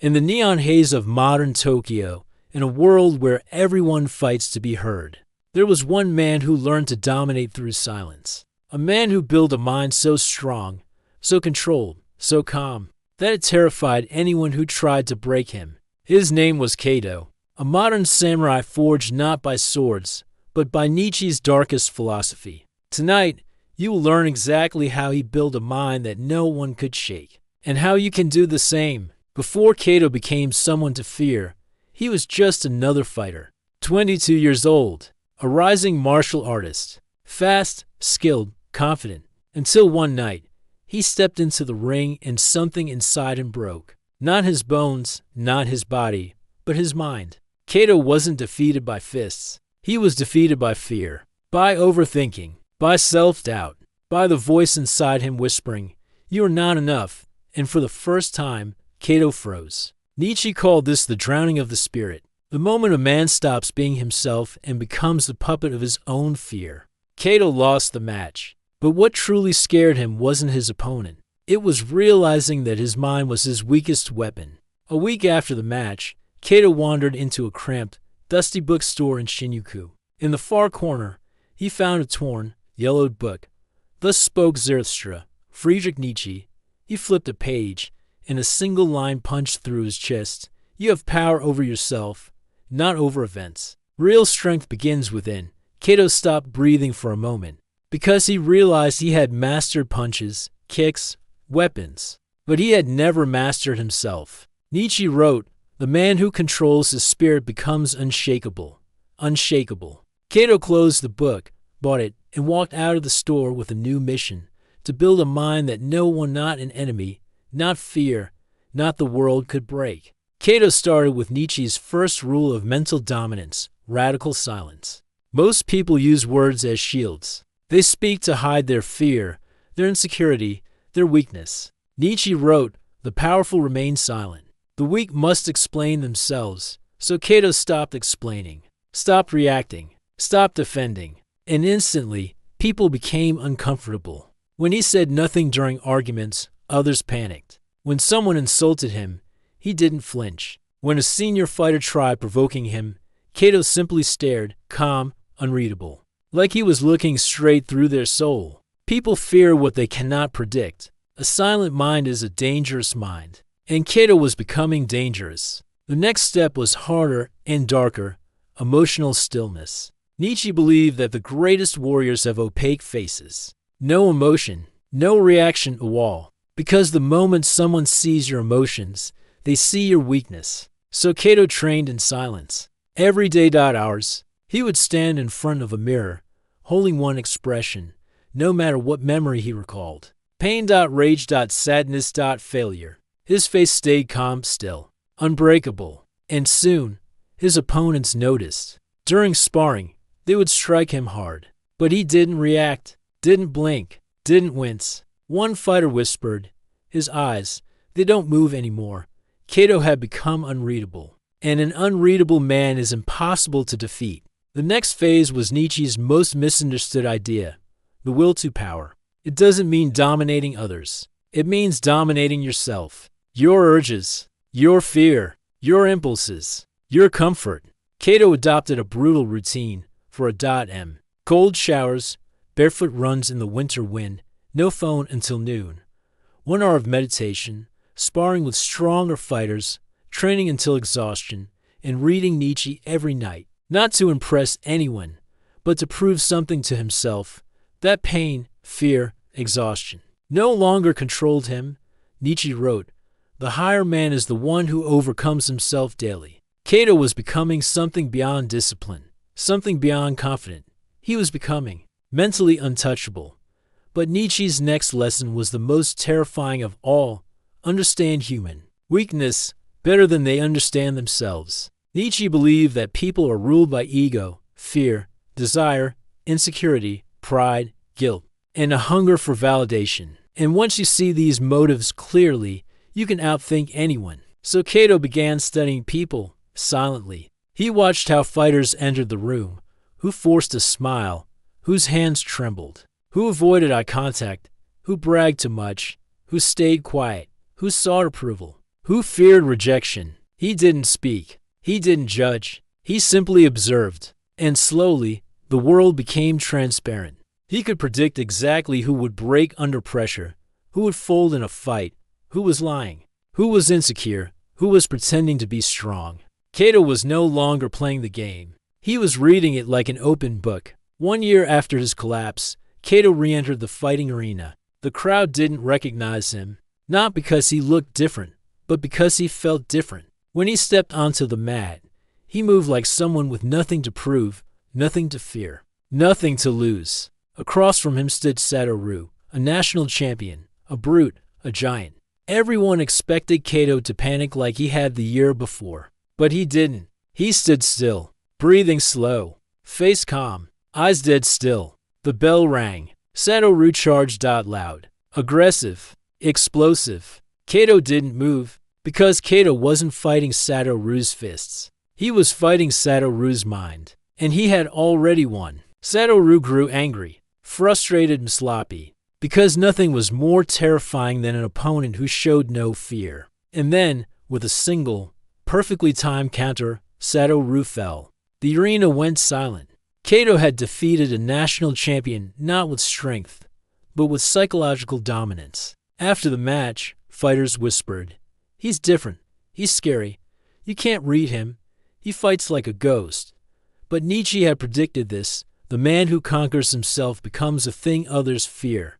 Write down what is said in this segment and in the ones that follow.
In the neon haze of modern Tokyo, in a world where everyone fights to be heard, there was one man who learned to dominate through silence. A man who built a mind so strong, so controlled, so calm, that it terrified anyone who tried to break him. His name was Kaito, a modern samurai forged not by swords, but by Nietzsche's darkest philosophy. Tonight, you will learn exactly how he built a mind that no one could shake, and how you can do the same. Before Kaito became someone to fear, he was just another fighter. 22 years old, a rising martial artist, fast, skilled, confident, until one night, he stepped into the ring and something inside him broke. Not his bones, not his body, but his mind. Kaito wasn't defeated by fists. He was defeated by fear, by overthinking, by self-doubt, by the voice inside him whispering, "You are not enough." And for the first time, Kaito froze. Nietzsche called this the drowning of the spirit, the moment a man stops being himself and becomes the puppet of his own fear. Kaito lost the match, but what truly scared him wasn't his opponent. It was realizing that his mind was his weakest weapon. A week after the match, Kaito wandered into a cramped, dusty bookstore in Shinjuku. In the far corner, he found a torn, yellowed book. Thus spoke Zarathustra, Friedrich Nietzsche. He flipped a page, and a single line punched through his chest. You have power over yourself, not over events. Real strength begins within. Kaito stopped breathing for a moment, because he realized he had mastered punches, kicks, weapons, but he had never mastered himself. Nietzsche wrote, "The man who controls his spirit becomes unshakable." Unshakable. Kaito closed the book, bought it, and walked out of the store with a new mission, to build a mind that no one, not an enemy, not fear, not the world could break. Kaito started with Nietzsche's first rule of mental dominance, radical silence. Most people use words as shields. They speak to hide their fear, their insecurity, their weakness. Nietzsche wrote, "The powerful remain silent. The weak must explain themselves." So Kaito stopped explaining, stopped reacting, stopped defending, and instantly, people became uncomfortable. When he said nothing during arguments, others panicked. When someone insulted him, he didn't flinch. When a senior fighter tried provoking him, Kaito simply stared, calm, unreadable, like he was looking straight through their soul. People fear what they cannot predict. A silent mind is a dangerous mind, and Kaito was becoming dangerous. The next step was harder and darker, emotional stillness. Nietzsche believed that the greatest warriors have opaque faces. No emotion, no reaction, a wall. Because the moment someone sees your emotions, they see your weakness. So Kaito trained in silence. Every day hours, he would stand in front of a mirror, holding one expression, no matter what memory he recalled. Pain, rage, sadness, failure. His face stayed calm still, unbreakable. And soon, his opponents noticed. During sparring, they would strike him hard. But he didn't react, didn't blink, didn't wince. One fighter whispered, his eyes, they don't move anymore. Kaito had become unreadable. And an unreadable man is impossible to defeat. The next phase was Nietzsche's most misunderstood idea, the will to power. It doesn't mean dominating others. It means dominating yourself, your urges, your fear, your impulses, your comfort. Kaito adopted a brutal routine for a m. Cold showers, barefoot runs in the winter wind, no phone until noon. 1 hour of meditation, sparring with stronger fighters, training until exhaustion, and reading Nietzsche every night. Not to impress anyone, but to prove something to himself. That pain, fear, exhaustion no longer controlled him. Nietzsche wrote, "The higher man is the one who overcomes himself daily." Kaito was becoming something beyond discipline, something beyond confident. He was becoming mentally untouchable. But Nietzsche's next lesson was the most terrifying of all. Understand human weakness better than they understand themselves. Nietzsche believed that people are ruled by ego, fear, desire, insecurity, pride, guilt, and a hunger for validation. And once you see these motives clearly, you can outthink anyone. So Kaito began studying people silently. He watched how fighters entered the room, who forced a smile, whose hands trembled, who avoided eye contact, who bragged too much, who stayed quiet, who sought approval. who feared rejection. He didn't speak. He didn't judge. He simply observed. And slowly, the world became transparent. He could predict exactly who would break under pressure, who would fold in a fight, who was lying, who was insecure, who was pretending to be strong. Kaito was no longer playing the game. He was reading it like an open book. 1 year after his collapse, Kaito re-entered the fighting arena. The crowd didn't recognize him, not because he looked different, but because he felt different. When he stepped onto the mat, he moved like someone with nothing to prove, nothing to fear, nothing to lose. Across from him stood Satoru, a national champion, a brute, a giant. Everyone expected Kaito to panic like he had the year before, but he didn't. He stood still, breathing slow, face calm, eyes dead still. The bell rang. Satoru charged out loud, aggressive, explosive. Kaito didn't move, because Kaito wasn't fighting Satoru's fists. He was fighting Satoru's mind, and he had already won. Satoru grew angry, frustrated and sloppy, because nothing was more terrifying than an opponent who showed no fear. And then, with a single, perfectly timed counter, Satoru fell. The arena went silent. Kaito had defeated a national champion not with strength, but with psychological dominance. After the match, fighters whispered, "He's different. He's scary. You can't read him. He fights like a ghost." But Nietzsche had predicted this. The man who conquers himself becomes a thing others fear.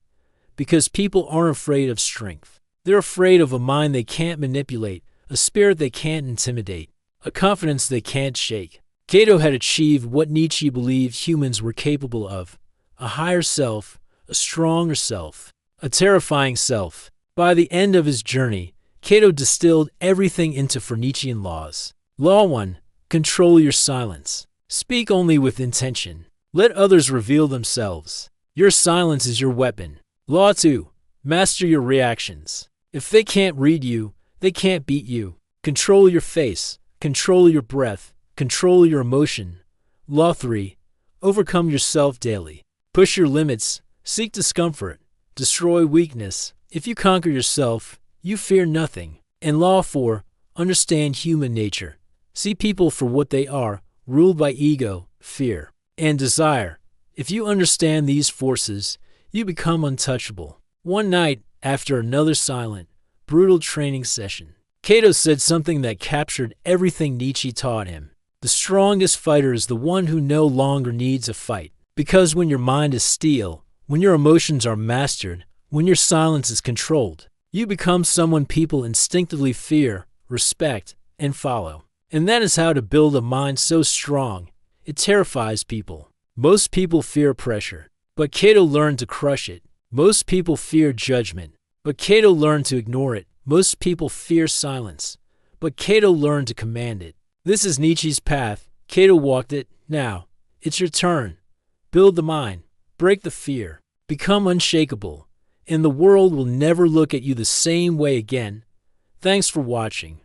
Because people aren't afraid of strength. They're afraid of a mind they can't manipulate, a spirit they can't intimidate, a confidence they can't shake. Kaito had achieved what Nietzsche believed humans were capable of: a higher self, a stronger self, a terrifying self. By the end of his journey, Kaito distilled everything into four Nietzschean laws. Law 1. Control your silence. Speak only with intention. Let others reveal themselves. Your silence is your weapon. Law 2. Master your reactions. If they can't read you, they can't beat you. Control your face. Control your breath. Control your emotion. Law 3. Overcome yourself daily. Push your limits. Seek discomfort. Destroy weakness. If you conquer yourself, you fear nothing. And Law 4. Understand human nature. See people for what they are, ruled by ego, fear, and desire. If you understand these forces, you become untouchable. One night, after another silent, brutal training session, Kaito said something that captured everything Nietzsche taught him. The strongest fighter is the one who no longer needs a fight. Because when your mind is steel, when your emotions are mastered, when your silence is controlled, you become someone people instinctively fear, respect, and follow. And that is how to build a mind so strong, it terrifies people. Most people fear pressure, but Kaito learned to crush it. Most people fear judgment, but Kaito learned to ignore it. Most people fear silence, but Kaito learned to command it. This is Nietzsche's path. Kaito walked it. Now, it's your turn. Build the mind. Break the fear. Become unshakable. And the world will never look at you the same way again. Thanks for watching.